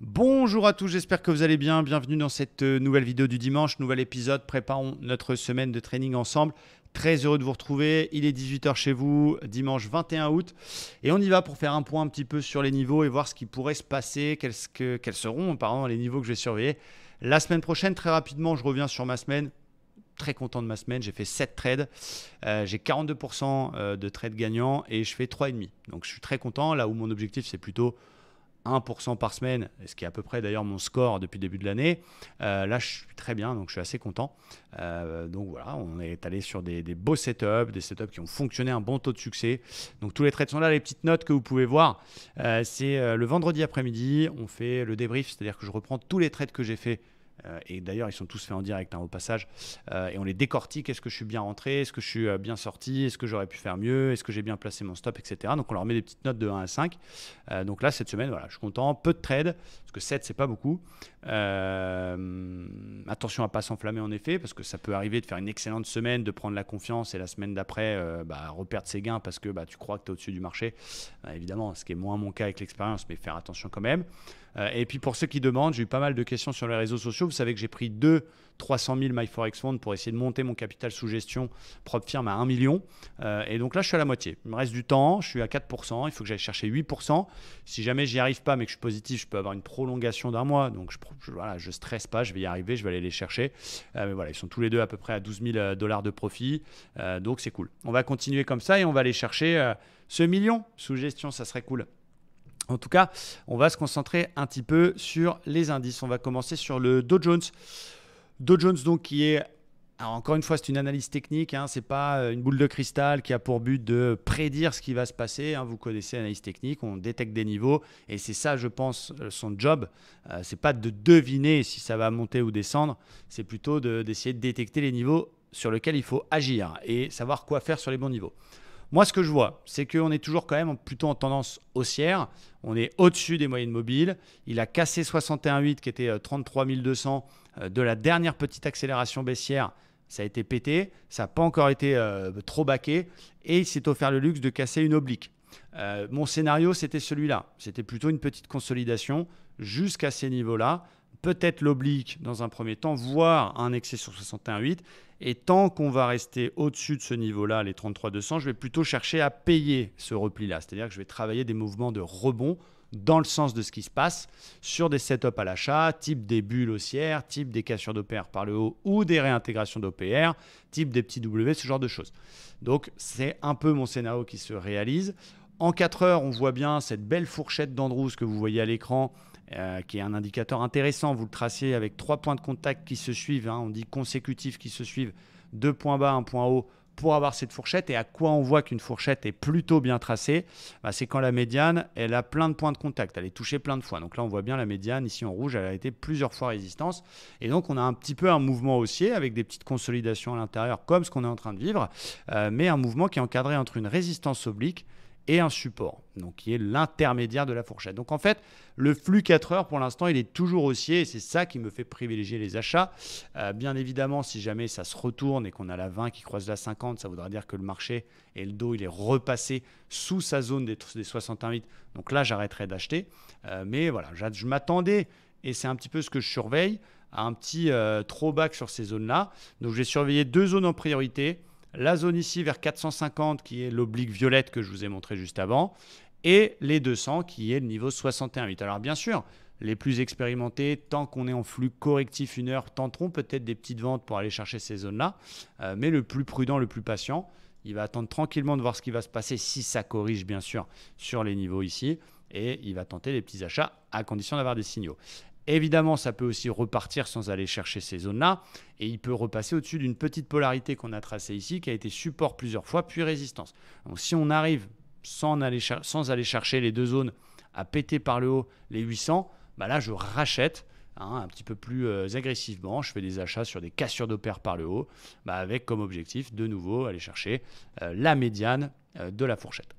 Bonjour à tous, j'espère que vous allez bien. Bienvenue dans cette nouvelle vidéo du dimanche, nouvel épisode. Préparons notre semaine de training ensemble. Très heureux de vous retrouver. Il est 18 h chez vous, dimanche 21 août. Et on y va pour faire un point un petit peu sur les niveaux et voir ce qui pourrait se passer, quels seront les niveaux que je vais surveiller. La semaine prochaine, très rapidement, je reviens sur ma semaine. Très content de ma semaine, j'ai fait 7 trades, j'ai 42% de trades gagnants et je fais 3,5. Donc je suis très content, là où mon objectif c'est plutôt 1% par semaine, ce qui est à peu près d'ailleurs mon score depuis le début de l'année. Là, je suis très bien, donc je suis assez content. Donc voilà, on est allé sur des beaux setups, des setups qui ont fonctionné, un bon taux de succès. Donc tous les trades sont là, les petites notes que vous pouvez voir. C'est le vendredi après-midi, on fait le débrief, c'est-à-dire que je reprends tous les trades que j'ai fait. Et d'ailleurs, ils sont tous faits en direct au passage. Et on les décortique. Est-ce que je suis bien rentré? Est-ce que je suis bien sorti? Est-ce que j'aurais pu faire mieux? Est-ce que j'ai bien placé mon stop, etc. Donc on leur met des petites notes de 1 à 5. Donc là, cette semaine, voilà, je suis content. Peu de trades, parce que 7, c'est pas beaucoup. Attention à ne pas s'enflammer en effet, parce que ça peut arriver de faire une excellente semaine, de prendre la confiance et la semaine d'après, reperdre ses gains parce que tu crois que tu es au-dessus du marché. Évidemment, ce qui est moins mon cas avec l'expérience, mais faire attention quand même. Et puis pour ceux qui demandent, j'ai eu pas mal de questions sur les réseaux sociaux. Vous savez que j'ai pris 300 000 MyForex Fund pour essayer de monter mon capital sous gestion propre firme à 1 million. Et donc là, je suis à la moitié. Il me reste du temps, je suis à 4%. Il faut que j'aille chercher 8%. Si jamais j'y arrive pas, mais que je suis positif, je peux avoir une prolongation d'un mois. Donc je stresse pas, je vais y arriver, je vais aller les chercher. Mais voilà, ils sont tous les deux à peu près à 12 000 dollars de profit. Donc c'est cool. On va continuer comme ça et on va aller chercher ce million sous gestion. Ça serait cool. En tout cas, on va se concentrer un petit peu sur les indices. On va commencer sur le Dow Jones. Dow Jones, donc, qui est, alors encore une fois, c'est une analyse technique. Ce n'est pas une boule de cristal qui a pour but de prédire ce qui va se passer. Vous connaissez l'analyse technique, on détecte des niveaux. Et c'est ça, je pense, son job. Ce n'est pas de deviner si ça va monter ou descendre. C'est plutôt d'essayer de détecter les niveaux sur lesquels il faut agir et savoir quoi faire sur les bons niveaux. Moi, ce que je vois, c'est qu'on est toujours quand même plutôt en tendance haussière. On est au-dessus des moyennes mobiles. Il a cassé 61,8 qui était 33 200 de la dernière petite accélération baissière. Ça a été pété. Ça n'a pas encore été trop baqué. Et il s'est offert le luxe de casser une oblique. Mon scénario, c'était celui-là. C'était plutôt une petite consolidation jusqu'à ces niveaux-là. Peut-être l'oblique dans un premier temps, voire un excès sur 61,8. Et tant qu'on va rester au-dessus de ce niveau-là, les 33 200, je vais plutôt chercher à payer ce repli-là. C'est-à-dire que je vais travailler des mouvements de rebond dans le sens de ce qui se passe sur des setups à l'achat, type des bulles haussières, type des cassures d'OPR par le haut ou des réintégrations d'OPR, type des petits W, ce genre de choses. Donc, c'est un peu mon scénario qui se réalise. En 4 heures, on voit bien cette belle fourchette d'Andrews que vous voyez à l'écran, qui est un indicateur intéressant. Vous le tracez avec 3 points de contact qui se suivent. On dit consécutifs qui se suivent. 2 points bas, 1 point haut pour avoir cette fourchette. Et à quoi on voit qu'une fourchette est plutôt bien tracée? C'est quand la médiane, elle a plein de points de contact. Elle est touchée plein de fois. Donc là, on voit bien la médiane. Ici en rouge, elle a été plusieurs fois résistance. Et donc, on a un petit peu un mouvement haussier avec des petites consolidations à l'intérieur comme ce qu'on est en train de vivre. Mais un mouvement qui est encadré entre une résistance oblique et un support, donc qui est l'intermédiaire de la fourchette. Donc en fait, le flux 4 heures, pour l'instant, il est toujours haussier et c'est ça qui me fait privilégier les achats. Bien évidemment, si jamais ça se retourne et qu'on a la 20 qui croise la 50, ça voudra dire que le marché et le dos, il est repassé sous sa zone des 61,8. Donc là, j'arrêterai d'acheter. Mais voilà, je m'attendais, et c'est un petit peu ce que je surveille, à un petit throwback sur ces zones-là. Donc je vais surveiller 2 zones en priorité. La zone ici vers 450 qui est l'oblique violette que je vous ai montré juste avant et les 200 qui est le niveau 61,8. Alors bien sûr, les plus expérimentés, tant qu'on est en flux correctif 1 heure, tenteront peut-être des petites ventes pour aller chercher ces zones-là. Mais le plus prudent, le plus patient, il va attendre tranquillement de voir ce qui va se passer si ça corrige bien sûr sur les niveaux ici. Et il va tenter les petits achats à condition d'avoir des signaux. Évidemment, ça peut aussi repartir sans aller chercher ces zones-là. Et il peut repasser au-dessus d'une petite polarité qu'on a tracée ici, qui a été support plusieurs fois, puis résistance. Donc si on arrive sans aller chercher les 2 zones à péter par le haut les 800, là je rachète un petit peu plus agressivement. Je fais des achats sur des cassures d'OPR par le haut, avec comme objectif de nouveau aller chercher la médiane de la fourchette.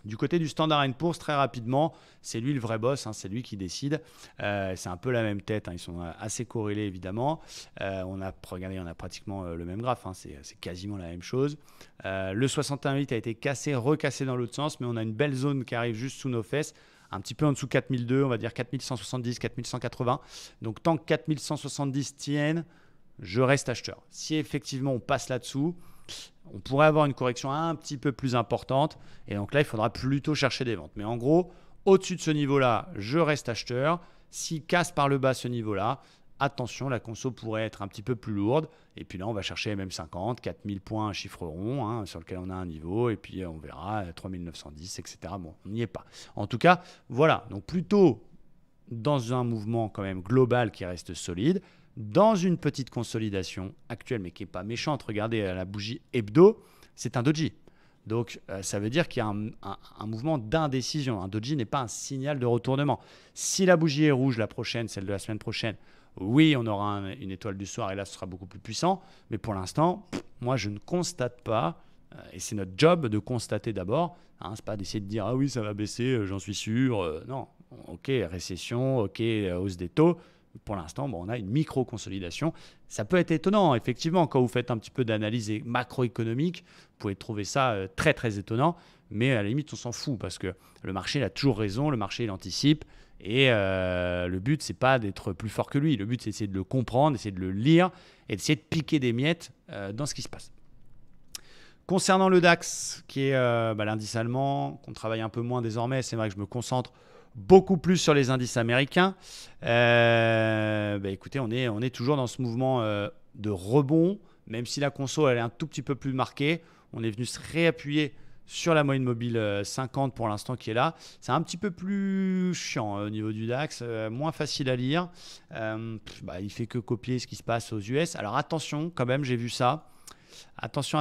Du côté du Standard & Poor's, très rapidement, c'est lui le vrai boss, c'est lui qui décide. C'est un peu la même tête, ils sont assez corrélés évidemment. Regardez, on a pratiquement le même graphe, c'est quasiment la même chose. Le 61,8 a été cassé, recassé dans l'autre sens, mais on a une belle zone qui arrive juste sous nos fesses un petit peu en dessous de 4002, on va dire 4170, 4180. Donc tant que 4170 tiennent, je reste acheteur. Si effectivement on passe là-dessous, on pourrait avoir une correction un petit peu plus importante. Et donc là, il faudra plutôt chercher des ventes. Mais en gros, au-dessus de ce niveau-là, je reste acheteur. S'il casse par le bas ce niveau-là, attention, la conso pourrait être un petit peu plus lourde. Et puis là, on va chercher MM50, 4000 points, un chiffre rond, hein, sur lequel on a un niveau. Et puis on verra 3910, etc. Bon, on n'y est pas. En tout cas, voilà. Donc plutôt dans un mouvement quand même global qui reste solide, dans une petite consolidation actuelle, mais qui n'est pas méchante. Regardez la bougie hebdo, c'est un doji. Donc, ça veut dire qu'il y a un mouvement d'indécision. Un doji n'est pas un signal de retournement. Si la bougie est rouge la prochaine, celle de la semaine prochaine, oui, on aura une étoile du soir et là, ce sera beaucoup plus puissant. Mais pour l'instant, moi, je ne constate pas, et c'est notre job de constater d'abord. Hein, ce n'est pas d'essayer de dire « Ah oui, ça va baisser, j'en suis sûr. » Non, ok, récession, ok, hausse des taux. Pour l'instant, on a une micro-consolidation. Ça peut être étonnant, effectivement, quand vous faites un petit peu d'analyse macroéconomique, vous pouvez trouver ça très, très étonnant. Mais à la limite, on s'en fout parce que le marché il a toujours raison, le marché il anticipe. Et le but, c'est pas d'être plus fort que lui. Le but, c'est d'essayer de le comprendre, d'essayer de le lire et d'essayer de piquer des miettes dans ce qui se passe. Concernant le DAX, qui est l'indice allemand, qu'on travaille un peu moins désormais, c'est vrai que je me concentre beaucoup plus sur les indices américains. Écoutez, on est toujours dans ce mouvement de rebond, même si la conso elle est un tout petit peu plus marquée. On est venu se réappuyer sur la moyenne mobile 50 pour l'instant qui est là. C'est un petit peu plus chiant au niveau du DAX, moins facile à lire. Il fait que copier ce qui se passe aux US. Alors attention, quand même, j'ai vu ça. Attention,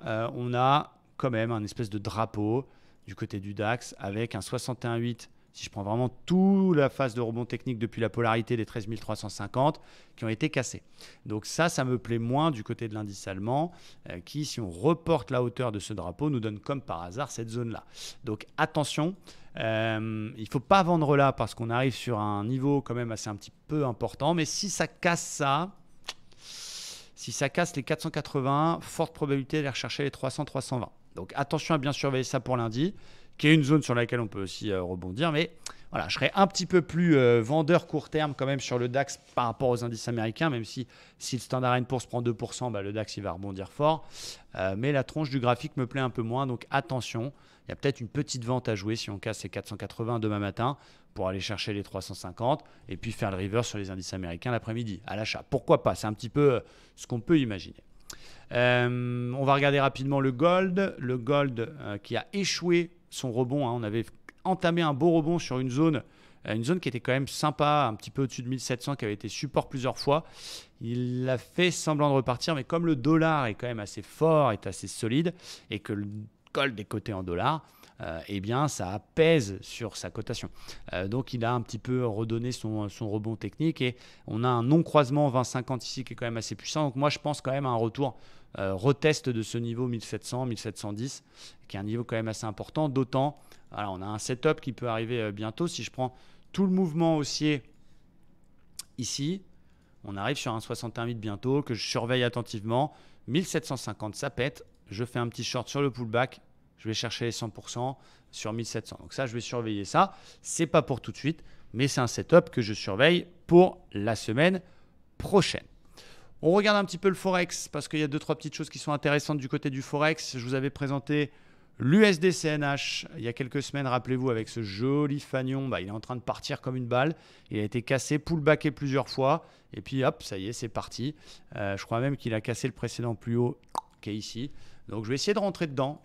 on a quand même un espèce de drapeau du côté du DAX avec un 61,8. Si je prends vraiment toute la phase de rebond technique depuis la polarité des 13 350 qui ont été cassés. Donc ça me plaît moins du côté de l'indice allemand qui, si on reporte la hauteur de ce drapeau, nous donne comme par hasard cette zone-là. Donc attention, il ne faut pas vendre là parce qu'on arrive sur un niveau quand même assez un petit peu important. Mais si ça casse ça, si ça casse les 480, forte probabilité d'aller rechercher les 300, 320. Donc attention à bien surveiller ça pour lundi, qui est une zone sur laquelle on peut aussi rebondir. Mais voilà, je serais un petit peu plus vendeur court terme quand même sur le DAX par rapport aux indices américains, même si le Standard & Poor's prend 2%, le DAX il va rebondir fort. Mais la tronche du graphique me plaît un peu moins, donc attention. Il y a peut-être une petite vente à jouer si on casse les 480 demain matin pour aller chercher les 350 et puis faire le reverse sur les indices américains l'après-midi à l'achat. Pourquoi pas? C'est un petit peu ce qu'on peut imaginer. On va regarder rapidement le gold. Le gold qui a échoué son rebond. On avait entamé un beau rebond sur une zone qui était quand même sympa, un petit peu au-dessus de 1700, qui avait été support plusieurs fois. Il a fait semblant de repartir, mais comme le dollar est quand même assez fort, est assez solide, et que le gold est coté en dollars, ça pèse sur sa cotation. Donc il a un petit peu redonné son rebond technique et on a un non-croisement 20-50 ici qui est quand même assez puissant. Donc moi je pense quand même à un retour retest de ce niveau 1700, 1710 qui est un niveau quand même assez important. D'autant, voilà, on a un setup qui peut arriver bientôt. Si je prends tout le mouvement haussier ici, on arrive sur un 61,8 bientôt que je surveille attentivement. 1750, ça pète. Je fais un petit short sur le pullback. Je vais chercher les 100% sur 1700. Donc ça, je vais surveiller ça. Ce n'est pas pour tout de suite, mais c'est un setup que je surveille pour la semaine prochaine. On regarde un petit peu le Forex parce qu'il y a 2-3 petites choses qui sont intéressantes du côté du Forex. Je vous avais présenté l'USD-CNH il y a quelques semaines, rappelez-vous, avec ce joli fanion. Il est en train de partir comme une balle. Il a été cassé, pullbacké plusieurs fois. Et puis hop, ça y est, c'est parti. Je crois même qu'il a cassé le précédent plus haut qui est ici. Donc, je vais essayer de rentrer dedans.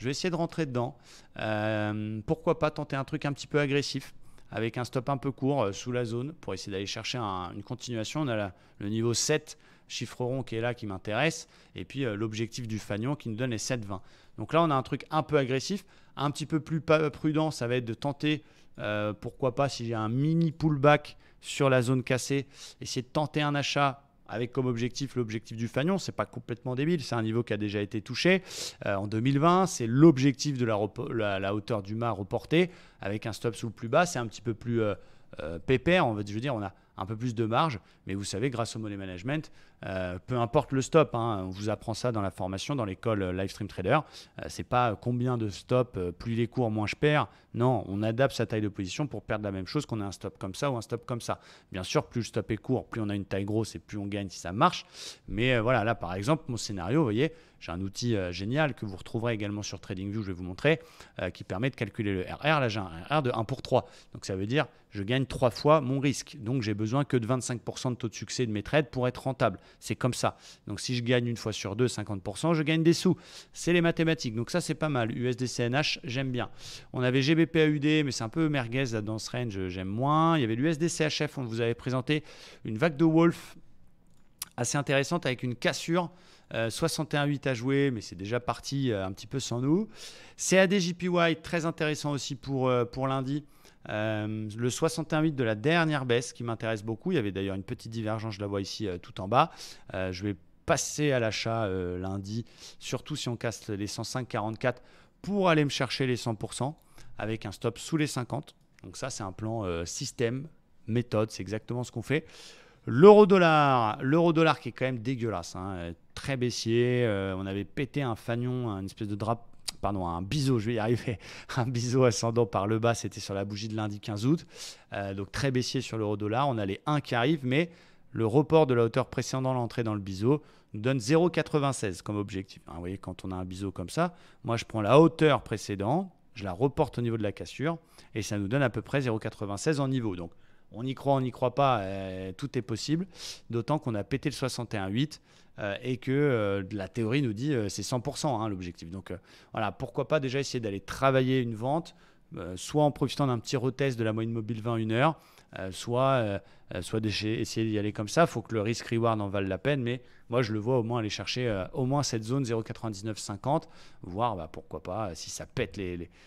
Pourquoi pas tenter un truc un petit peu agressif avec un stop un peu court sous la zone pour essayer d'aller chercher une continuation. On a le niveau 7, chiffre rond qui est là, qui m'intéresse. Et puis, l'objectif du fanion qui nous donne les 7,20. Donc là, on a un truc un peu agressif. Un petit peu plus prudent, ça va être de tenter, pourquoi pas, s'il y a un mini pullback sur la zone cassée, essayer de tenter un achat avec comme objectif l'objectif du fanion. C'est pas complètement débile, c'est un niveau qui a déjà été touché en 2020, c'est l'objectif de la hauteur du mât reportée avec un stop sous le plus bas, c'est un petit peu plus pépère, on a un peu plus de marge. Mais vous savez, grâce au money management, peu importe le stop, hein, on vous apprend ça dans la formation, dans l'école Livestream Trader. C'est pas combien de stops, plus il est court, moins je perds. Non, on adapte sa taille de position pour perdre la même chose qu'on ait un stop comme ça ou un stop comme ça. Bien sûr, plus le stop est court, plus on a une taille grosse et plus on gagne si ça marche. Mais voilà, là par exemple, mon scénario, vous voyez, j'ai un outil génial que vous retrouverez également sur TradingView, je vais vous montrer, qui permet de calculer le RR. Là, j'ai un RR de 1 pour 3. Donc ça veut dire je gagne 3 fois mon risque. Donc j'ai besoin que de 25% de taux de succès de mes trades pour être rentable. C'est comme ça. Donc si je gagne une fois sur deux 50%, je gagne des sous. C'est les mathématiques. Donc ça, c'est pas mal. USDCNH, j'aime bien. On avait GBP-AUD, mais c'est un peu merguez là, dans ce range, j'aime moins. Il y avait l'USDCHF, on vous avait présenté une vague de Wolf assez intéressante avec une cassure. 61,8 à jouer, mais c'est déjà parti un petit peu sans nous. CAD-JPY, très intéressant aussi pour lundi. Le 61,8 de la dernière baisse qui m'intéresse beaucoup. Il y avait d'ailleurs une petite divergence, je la vois ici tout en bas. Je vais passer à l'achat lundi, surtout si on casse les 105,44 pour aller me chercher les 100% avec un stop sous les 50. Donc ça, c'est un plan système, méthode, c'est exactement ce qu'on fait. L'euro-dollar qui est quand même dégueulasse, hein, très baissier. On avait pété un fanion, une espèce de drap, pardon, un biseau, je vais y arriver, un biseau ascendant par le bas, c'était sur la bougie de lundi 15 août. Donc très baissier sur l'euro-dollar. On a les 1 qui arrivent, mais le report de la hauteur précédant l'entrée dans le biseau nous donne 0,96 comme objectif. Hein, vous voyez, quand on a un biseau comme ça, moi je prends la hauteur précédente, je la reporte au niveau de la cassure et ça nous donne à peu près 0,96 en niveau. Donc on y croit, on n'y croit pas, tout est possible. D'autant qu'on a pété le 61,8 et que la théorie nous dit c'est 100% hein, l'objectif. Donc voilà, pourquoi pas déjà essayer d'aller travailler une vente, soit en profitant d'un petit retest de la moyenne mobile 20-1 heure, soit essayer d'y aller comme ça. Il faut que le risk-reward en vaille la peine, mais moi je le vois au moins aller chercher au moins cette zone 0,9950, voire pourquoi pas, si ça pète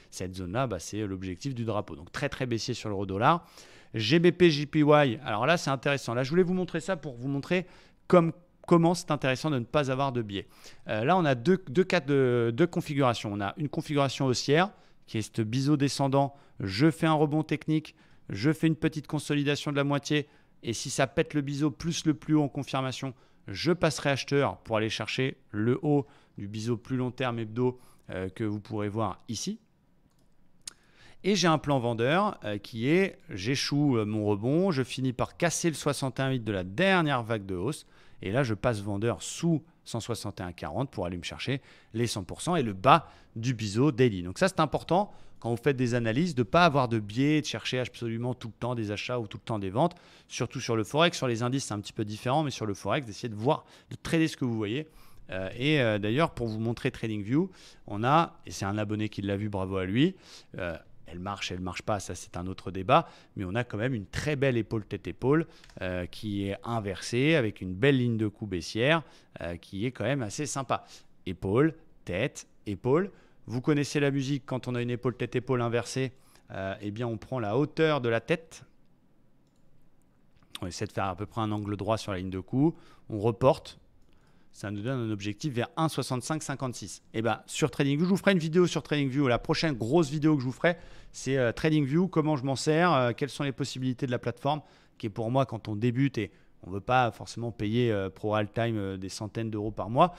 cette zone-là, c'est l'objectif du drapeau. Donc très très baissier sur l'euro-dollar. GBP, JPY, alors là c'est intéressant. Là je voulais vous montrer ça pour vous montrer comment c'est intéressant de ne pas avoir de biais. Là on a deux cas de configuration. On a une configuration haussière qui est ce biseau descendant. Je fais un rebond technique, je fais une petite consolidation de la moitié et si ça pète le biseau plus le plus haut en confirmation, je passerai acheteur pour aller chercher le haut du biseau plus long terme hebdo que vous pourrez voir ici. Et j'ai un plan vendeur qui est, j'échoue mon rebond, je finis par casser le 61,8 de la dernière vague de hausse. Et là, je passe vendeur sous 161,40 pour aller me chercher les 100% et le bas du biseau daily. Donc ça, c'est important quand vous faites des analyses de ne pas avoir de biais, de chercher absolument tout le temps des achats ou tout le temps des ventes. Surtout sur le Forex. Sur les indices, c'est un petit peu différent, mais sur le Forex, d'essayer de voir, de trader ce que vous voyez. D'ailleurs, pour vous montrer TradingView, on a, et c'est un abonné qui l'a vu, bravo à lui, elle marche pas, ça c'est un autre débat, mais on a quand même une très belle épaule tête-épaule qui est inversée avec une belle ligne de coup baissière qui est quand même assez sympa. Épaule, tête, épaule. Vous connaissez la musique, quand on a une épaule tête-épaule inversée, eh bien on prend la hauteur de la tête. On essaie de faire à peu près un angle droit sur la ligne de coup. On reporte. Ça nous donne un objectif vers 1,6556. Et sur TradingView, je vous ferai une vidéo sur TradingView. La prochaine grosse vidéo que je vous ferai, c'est TradingView, comment je m'en sers, quelles sont les possibilités de la plateforme, qui est pour moi quand on débute et on ne veut pas forcément payer pro all-time des centaines d'euros par mois,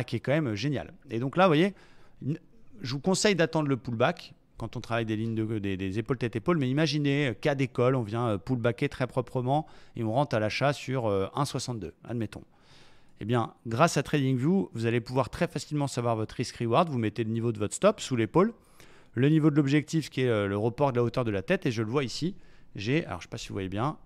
qui est quand même génial. Et donc là, vous voyez, je vous conseille d'attendre le pullback quand on travaille des lignes des épaules tête-épaule, mais imaginez, cas d'école, on vient pullbacker très proprement et on rentre à l'achat sur 1,62, admettons. Eh bien, grâce à TradingView, vous allez pouvoir très facilement savoir votre risk-reward. Vous mettez le niveau de votre stop sous l'épaule, le niveau de l'objectif qui est le report de la hauteur de la tête, et je le vois ici. J'ai, alors je ne sais pas si vous voyez bien,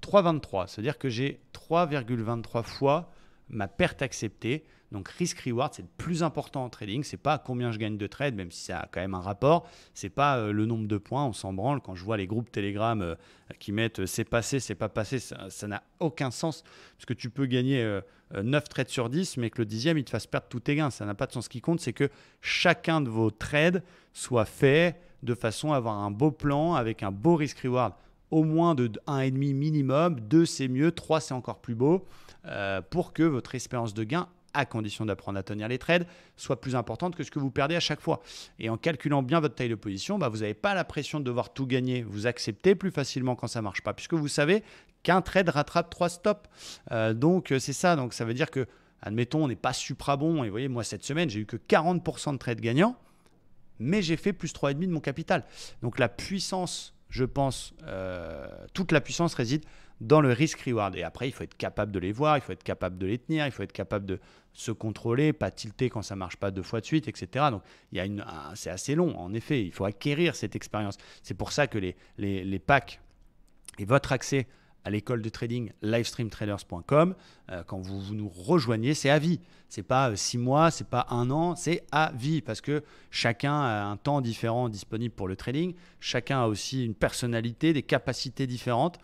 3,23. C'est-à-dire que j'ai 3,23 fois ma perte acceptée. Donc risk-reward, c'est le plus important en trading. Ce n'est pas combien je gagne de trade, même si ça a quand même un rapport. Ce n'est pas le nombre de points, on s'en branle. Quand je vois les groupes Telegram qui mettent c'est passé, c'est pas passé, ça n'a aucun sens. Parce que tu peux gagner 9 trades sur 10, mais que le 10e, il te fasse perdre tous tes gains. Ça n'a pas de sens. Ce qui compte, c'est que chacun de vos trades soit fait de façon à avoir un beau plan avec un beau risk-reward. Au moins de 1,5 minimum, 2 c'est mieux, 3 c'est encore plus beau, pour que votre espérance de gain à condition d'apprendre à tenir les trades, soit plus importante que ce que vous perdez à chaque fois. Et en calculant bien votre taille de position, vous n'avez pas la pression de devoir tout gagner. Vous acceptez plus facilement quand ça ne marche pas, puisque vous savez qu'un trade rattrape 3 stops. Donc c'est ça. Donc ça veut dire que, admettons, on n'est pas supra bon. Et vous voyez, moi cette semaine, j'ai eu que 40% de trades gagnants, mais j'ai fait plus 3,5 de mon capital. Donc la puissance, je pense, toute la puissance réside dans le risk-reward. Et après, il faut être capable de les voir, il faut être capable de les tenir, il faut être capable de se contrôler, pas tilter quand ça ne marche pas 2 fois de suite, etc. Donc, c'est assez long, en effet. Il faut acquérir cette expérience. C'est pour ça que les packs et votre accès à l'école de trading livestreamtraders.com, quand vous nous rejoignez, c'est à vie. Ce n'est pas 6 mois, ce n'est pas 1 an, c'est à vie parce que chacun a un temps différent disponible pour le trading. Chacun a aussi une personnalité, des capacités différentes.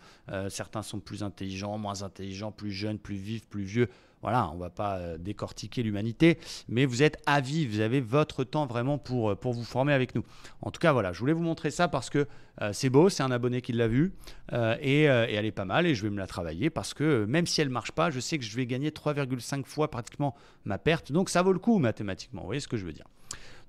Certains sont plus intelligents, moins intelligents, plus jeunes, plus vifs, plus vieux. Voilà, on ne va pas décortiquer l'humanité, mais vous êtes à vie, vous avez votre temps vraiment pour vous former avec nous. En tout cas, voilà, je voulais vous montrer ça parce que c'est beau, c'est un abonné qui l'a vu et elle est pas mal et je vais me la travailler parce que même si elle ne marche pas, je sais que je vais gagner 3,5 fois pratiquement ma perte. Donc ça vaut le coup mathématiquement, vous voyez ce que je veux dire.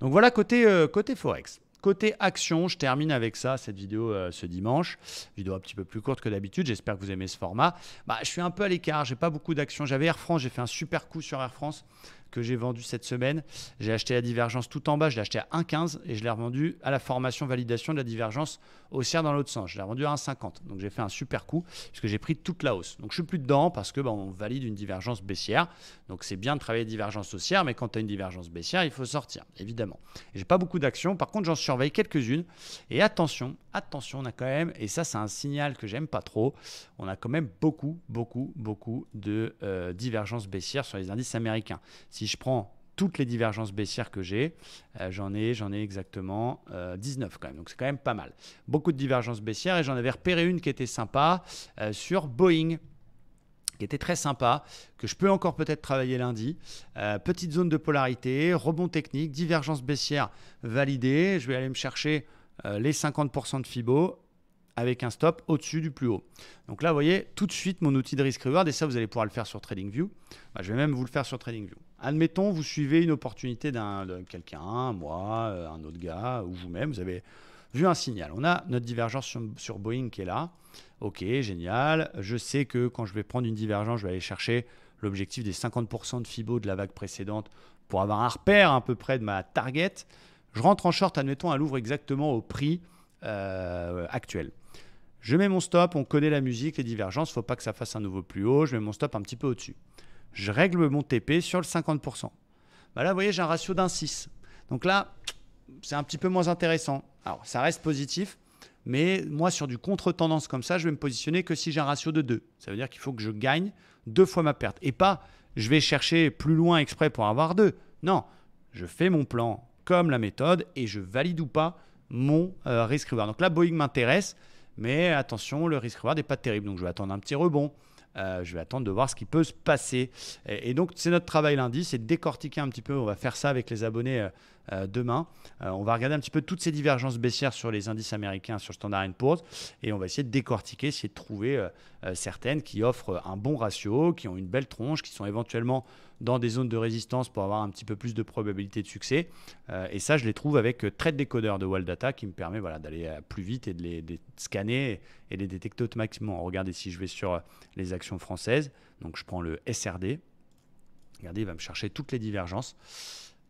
Donc voilà côté Forex. Côté action, je termine avec ça, cette vidéo ce dimanche. Vidéo un petit peu plus courte que d'habitude. J'espère que vous aimez ce format. Je suis un peu à l'écart. J'ai pas beaucoup d'actions. J'avais Air France. J'ai fait un super coup sur Air France que j'ai vendu cette semaine. J'ai acheté la divergence tout en bas. Je l'ai acheté à 1,15 et je l'ai revendu à la formation validation de la divergence haussière dans l'autre sens. Je l'ai revendu à 1,50. Donc j'ai fait un super coup puisque j'ai pris toute la hausse. Donc je suis plus dedans parce que on valide une divergence baissière. Donc c'est bien de travailler divergence haussière, mais quand tu as une divergence baissière, il faut sortir, évidemment. Et j'ai pas beaucoup d'actions. Par contre, j'en surveille quelques-unes. Et attention, on a quand même, et ça c'est un signal que j'aime pas trop, on a quand même beaucoup de divergences baissières sur les indices américains. Si je prends toutes les divergences baissières que j'ai, j'en ai exactement 19 quand même. Donc c'est quand même pas mal. Beaucoup de divergences baissières et j'en avais repéré une qui était sympa sur Boeing, qui était très sympa, que je peux encore peut-être travailler lundi. Petite zone de polarité, rebond technique, divergence baissière validée. Je vais aller me chercher les 50% de Fibo avec un stop au-dessus du plus haut. Donc là, vous voyez, tout de suite, mon outil de risk-reward, et ça, vous allez pouvoir le faire sur TradingView. Je vais même vous le faire sur TradingView. Admettons, vous suivez une opportunité de quelqu'un, moi, un autre gars, ou vous-même, vous avez vu un signal. On a notre divergence sur Boeing qui est là. Ok, génial. Je sais que quand je vais prendre une divergence, je vais aller chercher l'objectif des 50% de Fibo de la vague précédente pour avoir un repère à peu près de ma target. Je rentre en short, admettons, elle ouvre exactement au prix actuel. Je mets mon stop, on connaît la musique, les divergences, il ne faut pas que ça fasse un nouveau plus haut. Je mets mon stop un petit peu au-dessus. Je règle mon TP sur le 50%. Là, vous voyez, j'ai un ratio d'1,6. Donc là, c'est un petit peu moins intéressant. Alors, ça reste positif, mais moi, sur du contre-tendance comme ça, je vais me positionner que si j'ai un ratio de 2. Ça veut dire qu'il faut que je gagne 2 fois ma perte. Et pas, je vais chercher plus loin exprès pour avoir 2. Non, je fais mon plan comme la méthode et je valide ou pas mon risk-reward. Donc là, Boeing m'intéresse, mais attention, le risk-reward n'est pas terrible. Donc je vais attendre un petit rebond. Je vais attendre de voir ce qui peut se passer. Et donc, c'est notre travail lundi, c'est de décortiquer un petit peu. On va faire ça avec les abonnés demain. On va regarder un petit peu toutes ces divergences baissières sur les indices américains, sur Standard & Poor's. Et on va essayer de décortiquer, essayer de trouver certaines qui offrent un bon ratio, qui ont une belle tronche, qui sont éventuellement dans des zones de résistance pour avoir un petit peu plus de probabilité de succès. Et ça, je les trouve avec Trade Decoder de Waldata qui me permet d'aller plus vite et de les scanner et les détecter automatiquement. Regardez, si je vais sur les actions françaises, donc je prends le SRD. Regardez, il va me chercher toutes les divergences.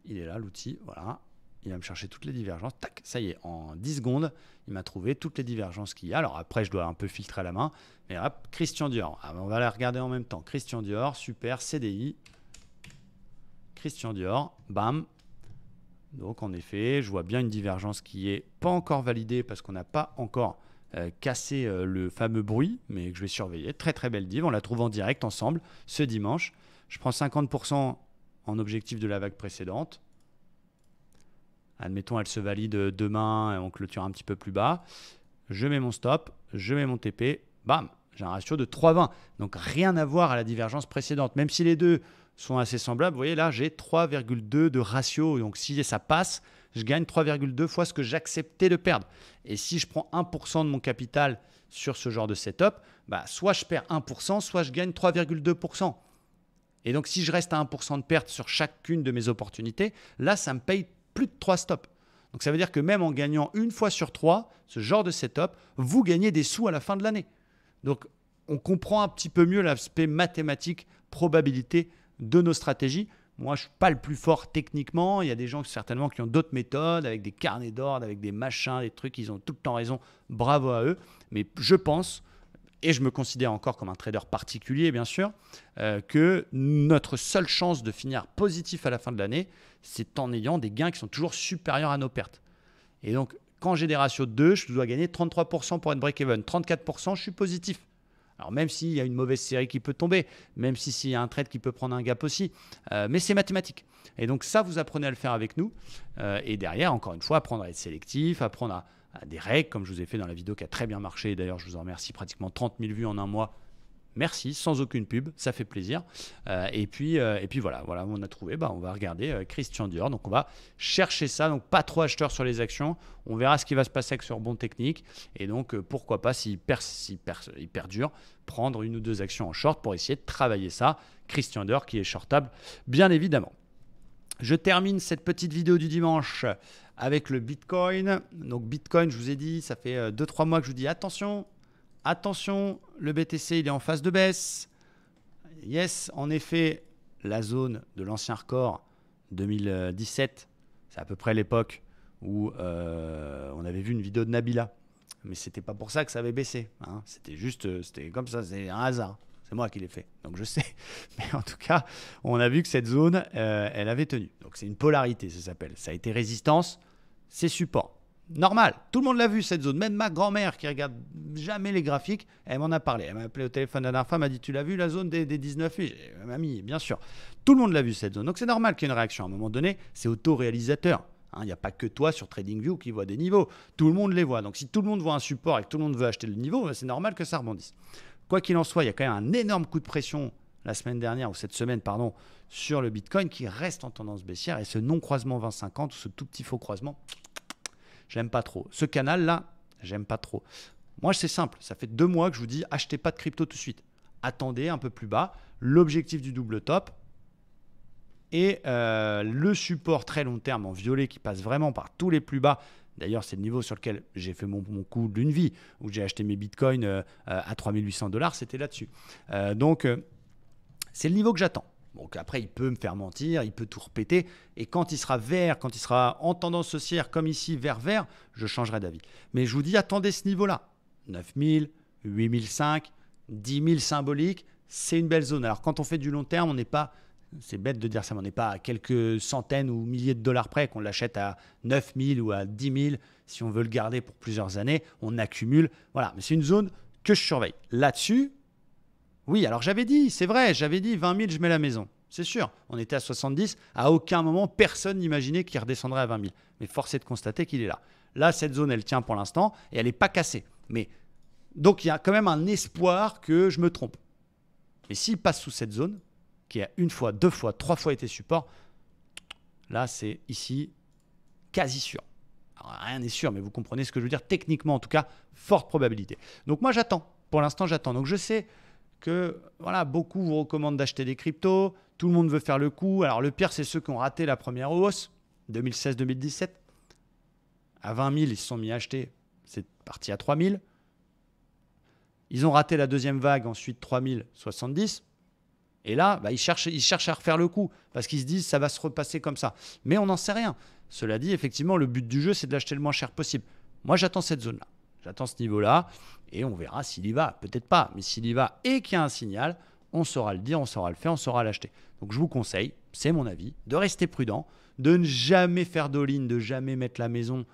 Il est là, l'outil, voilà. Il va me chercher toutes les divergences. Tac, ça y est, en 10 secondes, il m'a trouvé toutes les divergences qu'il y a. Alors après, je dois un peu filtrer à la main. Mais hop, Christian Dior. On va la regarder en même temps. Christian Dior, super, CDI. Christian Dior, bam. Donc en effet, je vois bien une divergence qui n'est pas encore validée parce qu'on n'a pas encore cassé le fameux bruit, mais que je vais surveiller. Très très belle div, on la trouve en direct ensemble ce dimanche. Je prends 50% en objectif de la vague précédente. Admettons, elle se valide demain et on clôture un petit peu plus bas. Je mets mon stop, je mets mon TP, bam, j'ai un ratio de 3,20. Donc rien à voir à la divergence précédente, même si les deux sont assez semblables. Vous voyez là, j'ai 3,2 de ratio. Donc si ça passe, je gagne 3,2 fois ce que j'acceptais de perdre. Et si je prends 1% de mon capital sur ce genre de setup, soit je perds 1%, soit je gagne 3,2%. Et donc, si je reste à 1% de perte sur chacune de mes opportunités, là, ça me paye plus de 3 stops. Donc, ça veut dire que même en gagnant une fois sur 3, ce genre de setup, vous gagnez des sous à la fin de l'année. Donc, on comprend un petit peu mieux l'aspect mathématique, probabilité de nos stratégies. Moi, je ne suis pas le plus fort techniquement. Il y a des gens certainement qui ont d'autres méthodes, avec des carnets d'ordre, avec des machins, des trucs, ils ont tout le temps raison. Bravo à eux. Mais je pense, et je me considère encore comme un trader particulier, bien sûr, que notre seule chance de finir positif à la fin de l'année, c'est en ayant des gains qui sont toujours supérieurs à nos pertes. Et donc, quand j'ai des ratios de 2, je dois gagner 33% pour être break-even. 34%, je suis positif. Alors même s'il y a une mauvaise série qui peut tomber, même s'il y a un trade qui peut prendre un gap aussi, mais c'est mathématique. Et donc ça, vous apprenez à le faire avec nous. Et derrière, encore une fois, apprendre à être sélectif, apprendre à des règles, comme je vous ai fait dans la vidéo qui a très bien marché. D'ailleurs, je vous en remercie, pratiquement 30 000 vues en un mois. Merci, sans aucune pub, ça fait plaisir. Et puis voilà, on a trouvé, on va regarder Christian Dior. Donc on va chercher ça, donc pas trop acheteur sur les actions. On verra ce qui va se passer avec ce rebond technique. Et donc pourquoi pas, s'il perdure, prendre une ou deux actions en short pour essayer de travailler ça. Christian Dior qui est shortable, bien évidemment. Je termine cette petite vidéo du dimanche avec le Bitcoin. Donc Bitcoin, je vous ai dit, ça fait 2-3 mois que je vous dis attention. Attention, le BTC, il est en phase de baisse. Yes, en effet, la zone de l'ancien record 2017, c'est à peu près l'époque où on avait vu une vidéo de Nabila. Mais ce n'était pas pour ça que ça avait baissé. Hein. C'était juste, c'était comme ça, c'est un hasard. C'est moi qui l'ai fait, donc je sais. Mais en tout cas, on a vu que cette zone, elle avait tenu. Donc c'est une polarité, ça s'appelle. Ça a été résistance, c'est support. Normal, tout le monde l'a vu cette zone. Même ma grand-mère qui regarde jamais les graphiques, elle m'en a parlé. Elle m'a appelé au téléphone la dernière fois, elle m'a dit: tu l'as vu la zone des 19 000? Mamie, bien sûr. Tout le monde l'a vu cette zone. Donc c'est normal qu'il y ait une réaction. À un moment donné, c'est auto-réalisateur. Il n'y a pas que toi sur TradingView qui voit des niveaux. Tout le monde les voit. Donc si tout le monde voit un support et que tout le monde veut acheter le niveau, c'est normal que ça rebondisse. Quoi qu'il en soit, il y a quand même un énorme coup de pression la semaine dernière, ou cette semaine, pardon, sur le Bitcoin qui reste en tendance baissière. Et ce non-croisement 20-50, ou ce tout petit faux croisement, j'aime pas trop. Ce canal-là, j'aime pas trop. Moi, c'est simple. Ça fait 2 mois que je vous dis, achetez pas de crypto tout de suite. Attendez un peu plus bas. L'objectif du double top et le support très long terme en violet qui passe vraiment par tous les plus bas. D'ailleurs, c'est le niveau sur lequel j'ai fait mon coup d'une vie, où j'ai acheté mes bitcoins à 3800 $. C'était là-dessus. Donc, c'est le niveau que j'attends. Donc après, il peut me faire mentir, il peut tout repéter. Et quand il sera vert, quand il sera en tendance haussière, comme ici, vert, je changerai d'avis. Mais je vous dis, attendez ce niveau-là. 9000, 8005, 10 000 symboliques, c'est une belle zone. Alors quand on fait du long terme, on n'est pas, c'est bête de dire ça, mais on n'est pas à quelques centaines ou milliers de dollars près, qu'on l'achète à 9000 ou à 10 000. Si on veut le garder pour plusieurs années, on accumule. Voilà, mais c'est une zone que je surveille. Là-dessus, oui, alors j'avais dit, c'est vrai, j'avais dit 20 000, je mets la maison. C'est sûr, on était à 70. À aucun moment, personne n'imaginait qu'il redescendrait à 20 000. Mais force est de constater qu'il est là. Là, cette zone, elle tient pour l'instant et elle n'est pas cassée. Mais donc, il y a quand même un espoir que je me trompe. Mais s'il passe sous cette zone, qui a 1 fois, 2 fois, 3 fois été support, là, c'est ici quasi sûr. Alors, rien n'est sûr, mais vous comprenez ce que je veux dire. Techniquement, en tout cas, forte probabilité. Donc, moi, j'attends. Pour l'instant, j'attends. Donc, je sais que voilà, beaucoup vous recommandent d'acheter des cryptos, tout le monde veut faire le coup. Alors le pire, c'est ceux qui ont raté la première hausse, 2016-2017. À 20 000, ils se sont mis à acheter, c'est parti à 3 000. Ils ont raté la deuxième vague, ensuite 3 070. Et là, ils cherchent à refaire le coup, parce qu'ils se disent ça va se repasser comme ça. Mais on n'en sait rien. Cela dit, effectivement, le but du jeu, c'est de l'acheter le moins cher possible. Moi, j'attends cette zone-là. J'attends ce niveau-là et on verra s'il y va. Peut-être pas, mais s'il y va et qu'il y a un signal, on saura le dire, on saura le faire, on saura l'acheter. Donc je vous conseille, c'est mon avis, de rester prudent, de ne jamais faire d'all-in, de jamais mettre la maison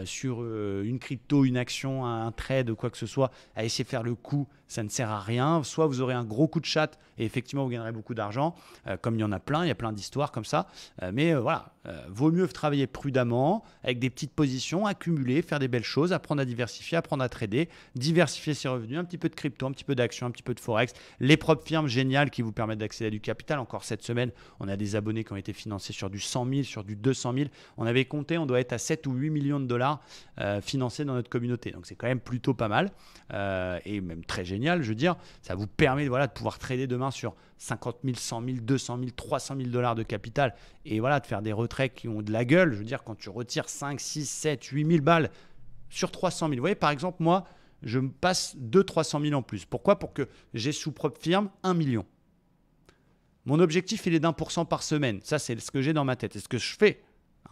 sur une crypto, une action, un trade, quoi que ce soit, à essayer de faire le coup, ça ne sert à rien. Soit vous aurez un gros coup de chat et effectivement vous gagnerez beaucoup d'argent, comme il y en a plein, il y a plein d'histoires comme ça. Mais voilà, Vaut mieux travailler prudemment, avec des petites positions, accumuler, faire des belles choses, apprendre à diversifier, apprendre à trader, diversifier ses revenus, un petit peu de crypto, un petit peu d'actions, un petit peu de forex, les propres firmes géniales qui vous permettent d'accéder à du capital. Encore cette semaine, on a des abonnés qui ont été financés sur du 100 000, sur du 200 000. On avait compté, on doit être à 7 ou 8 millions de dollars financés dans notre communauté. Donc c'est quand même plutôt pas mal et même très génial, je veux dire. Ça vous permet de pouvoir trader demain sur 50 000, 100 000, 200 000, 300 000 dollars de capital et de faire des retraits qui ont de la gueule. Je veux dire, quand tu retires 5, 6, 7, 8 000 balles sur 300 000. Vous voyez, par exemple, moi, je me passe 200-300 000 en plus. Pourquoi? Pour que j'ai sous propre firme 1 million. Mon objectif, il est d'1% par semaine. Ça, c'est ce que j'ai dans ma tête. C'est ce que je fais.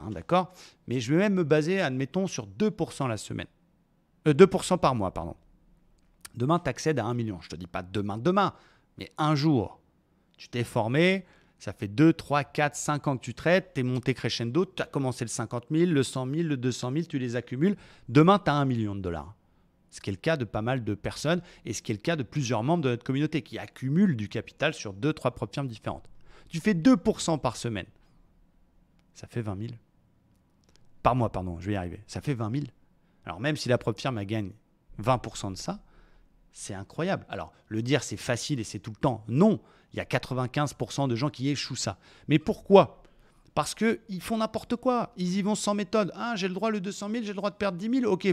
D'accord? Mais je vais même me baser, admettons, sur 2% la semaine. 2% par mois, pardon. Demain, tu accèdes à 1 million. Je ne te dis pas demain, mais un jour. Tu t'es formé, ça fait 2, 3, 4, 5 ans que tu traites, tu es monté crescendo, tu as commencé le 50 000, le 100 000, le 200 000, tu les accumules. Demain, tu as 1 million de dollars. Ce qui est le cas de pas mal de personnes et ce qui est le cas de plusieurs membres de notre communauté qui accumulent du capital sur 2, 3 propres firmes différentes. Tu fais 2% par semaine. Ça fait 20 000. Par mois, pardon, je vais y arriver. Ça fait 20 000. Alors même si la propre firme elle gagne 20% de ça, c'est incroyable. Alors, le dire, c'est facile et c'est tout le temps. Non, il y a 95% de gens qui échouent ça. Mais pourquoi? Parce qu'ils font n'importe quoi. Ils y vont sans méthode. Ah, j'ai le droit le 200 000, j'ai le droit de perdre 10 000. Ok,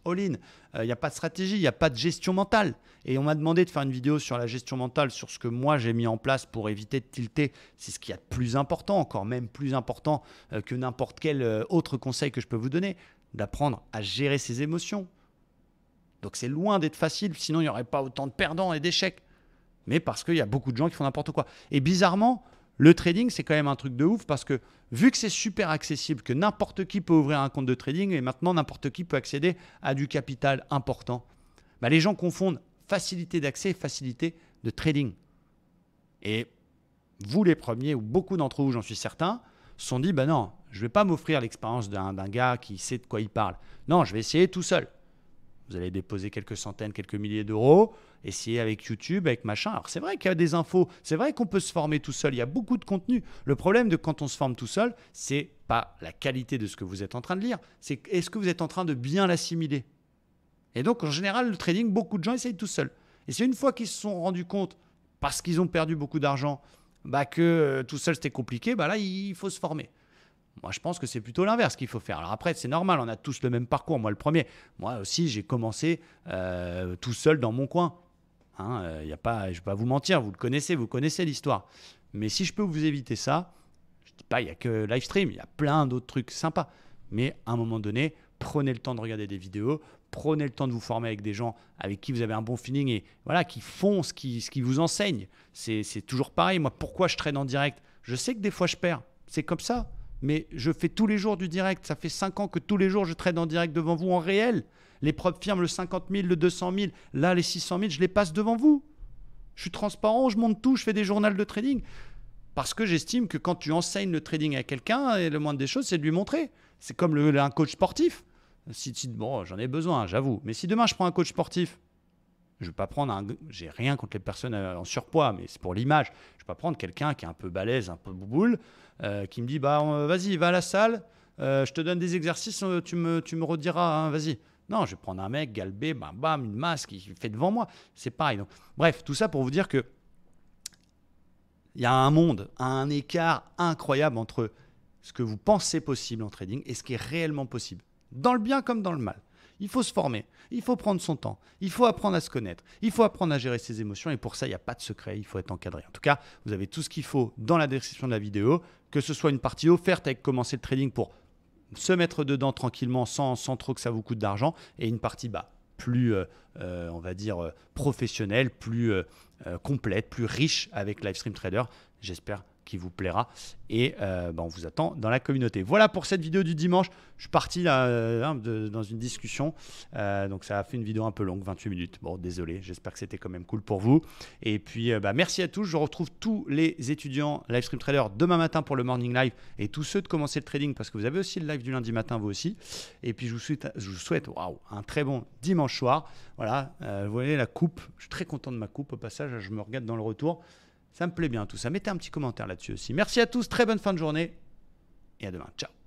all-in. Il n'y a pas de stratégie, il n'y a pas de gestion mentale. Et on m'a demandé de faire une vidéo sur la gestion mentale, sur ce que moi j'ai mis en place pour éviter de tilter. C'est ce qu'il y a de plus important, encore même plus important que n'importe quel autre conseil que je peux vous donner, d'apprendre à gérer ses émotions. Donc c'est loin d'être facile, sinon il n'y aurait pas autant de perdants et d'échecs. Mais parce qu'il y a beaucoup de gens qui font n'importe quoi. Et bizarrement, le trading, c'est quand même un truc de ouf parce que vu que c'est super accessible, que n'importe qui peut ouvrir un compte de trading et maintenant n'importe qui peut accéder à du capital important, les gens confondent facilité d'accès et facilité de trading. Et vous les premiers, ou beaucoup d'entre vous, j'en suis certain, se sont dit, non, je ne vais pas m'offrir l'expérience d'un gars qui sait de quoi il parle. Non, je vais essayer tout seul. Vous allez déposer quelques centaines, quelques milliers d'euros, essayer avec YouTube, avec machin. Alors c'est vrai qu'il y a des infos, c'est vrai qu'on peut se former tout seul, il y a beaucoup de contenu. Le problème de quand on se forme tout seul, c'est pas la qualité de ce que vous êtes en train de lire, c'est est-ce que vous êtes en train de bien l'assimiler. Et donc en général, le trading, beaucoup de gens essayent tout seul. Et c'est une fois qu'ils se sont rendus compte, parce qu'ils ont perdu beaucoup d'argent, que tout seul c'était compliqué, là il faut se former. Moi, je pense que c'est plutôt l'inverse qu'il faut faire. Alors après, c'est normal, on a tous le même parcours. Moi, le premier. Moi aussi, j'ai commencé tout seul dans mon coin. Je ne vais pas vous mentir, vous connaissez l'histoire. Mais si je peux vous éviter ça, je ne dis pas il n'y a que Livestream, il y a plein d'autres trucs sympas. Mais à un moment donné, prenez le temps de regarder des vidéos, prenez le temps de vous former avec des gens avec qui vous avez un bon feeling et qui font ce qui vous enseignent. C'est toujours pareil. Moi, pourquoi je trade en direct? Je sais que des fois, je perds. C'est comme ça. Mais je fais tous les jours du direct. Ça fait 5 ans que tous les jours, je trade en direct devant vous en réel. Les propres firmes, le 50 000, le 200 000, là, les 600 000, je les passe devant vous. Je suis transparent, je monte tout, je fais des journaux de trading. Parce que j'estime que quand tu enseignes le trading à quelqu'un, le moindre des choses, c'est de lui montrer. C'est comme un coach sportif. Bon, j'en ai besoin, j'avoue. Mais si demain, je prends un coach sportif, je vais pas prendre j'ai rien contre les personnes en surpoids, mais c'est pour l'image. Je vais pas prendre quelqu'un qui est un peu balèze, un peu bouboule, qui me dit vas-y, va à la salle, je te donne des exercices, tu me rediras, vas-y. Non, je vais prendre un mec galbé, une masse qui fait devant moi. C'est pareil. Donc, bref, tout ça pour vous dire que il y a un monde, un écart incroyable entre ce que vous pensez possible en trading et ce qui est réellement possible, dans le bien comme dans le mal. Il faut se former, il faut prendre son temps, il faut apprendre à se connaître, il faut apprendre à gérer ses émotions et pour ça, il n'y a pas de secret, il faut être encadré. En tout cas, vous avez tout ce qu'il faut dans la description de la vidéo, que ce soit une partie offerte avec commencer le trading pour se mettre dedans tranquillement sans trop que ça vous coûte d'argent et une partie plus, on va dire, professionnelle, plus complète, plus riche avec Livestream Trader. J'espère qu'il vous plaira et on vous attend dans la communauté. Voilà pour cette vidéo du dimanche. Je suis parti là, dans une discussion, donc ça a fait une vidéo un peu longue, 28 minutes. Bon, désolé, j'espère que c'était quand même cool pour vous. Et puis, merci à tous. Je retrouve tous les étudiants Livestream Trader demain matin pour le Morning Live et tous ceux de commencer le trading parce que vous avez aussi le live du lundi matin, vous aussi. Et puis, je vous souhaite un très bon dimanche soir. Voilà, vous voyez la coupe. Je suis très content de ma coupe. Au passage, je me regarde dans le retour. Ça me plaît bien tout ça. Mettez un petit commentaire là-dessus aussi. Merci à tous, très bonne fin de journée et à demain. Ciao.